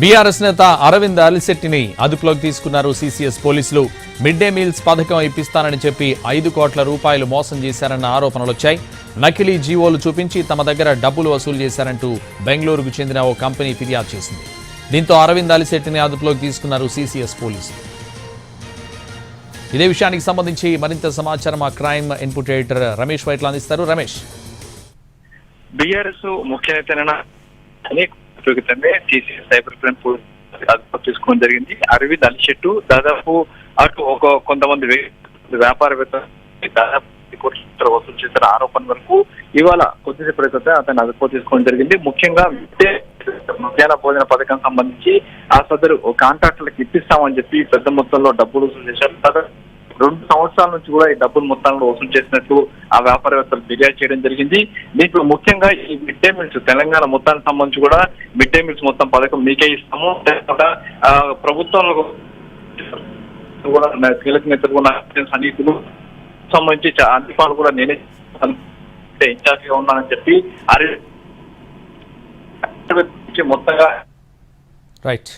BRS నేత అరవింద్ అలిశెట్టిని అదుపులోకి తీసుకున్నారు సీసీఎస్ పోలీసులు. మిడ్ డే మీల్స్ పథకం ఇప్పిస్తానని చెప్పి 5 కోట్ల రూపాయలు మోసం చేశారన్న ఆరోపణలొచ్చాయి. నకిలీ జీవోలు చూపించి తమ దగ్గర డబ్బులు వసూలు చేశారంటూ బెంగళూరుకు చెందిన ఓ కంపెనీ ఫిర్యాదు చేసింది. దీంతో అరవింద్ అలిశెట్టిని అదుపులోకి తీసుకున్నారు సీసీఎస్ పోలీసులు. ఇదే విషయానికి సంబంధించి మరింత సమాచారం మా crime input editor Ramesh Vaitla అందిస్తారు. రమేష్, బీఆర్ఎస్ ముఖ్య నేతలైన సైబర్ క్రైమ్ అదుపులోకి తీసుకోవడం జరిగింది. అరవింద్ అలిశెట్టు దాదాపు అటు కొంతమంది వ్యాపారవేత్త దాదాపు కోట్ల వసూలు చేసిన ఆరోపణ వరకు ఇవాళ కొద్దిసేపు క్రితం అతను అదుపులోకి తీసుకోవడం జరిగింది. ముఖ్యంగా మధ్యాహ్న భోజన పథకం సంబంధించి ఆ సదరు కాంట్రాక్టర్లకు ఇప్పిస్తామని చెప్పి పెద్ద మొత్తంలో డబ్బులు వసూలు చేశారు. 2 సంవత్సరాల నుంచి కూడా ఈ డబ్బులు మొత్తాలను వసూలు చేసినట్టు ఆ వ్యాపారవేత్తలు ఫిర్యాదు చేయడం జరిగింది. దీంట్లో ముఖ్యంగా ఈ మిడ్ డే మీల్స్ తెలంగాణ మొత్తానికి సంబంధించి కూడా మిడ్ డే మీల్స్ మొత్తం పథకం మీకే ఇస్తాము, ప్రభుత్వంలో కూడా కీలక నేతలు కూడా సన్నిహితులు సంబంధించి అన్ని పనులు కూడా నేనే ఇన్ఛార్జ్ గా ఉన్నానని చెప్పి మొత్తంగా రైట్.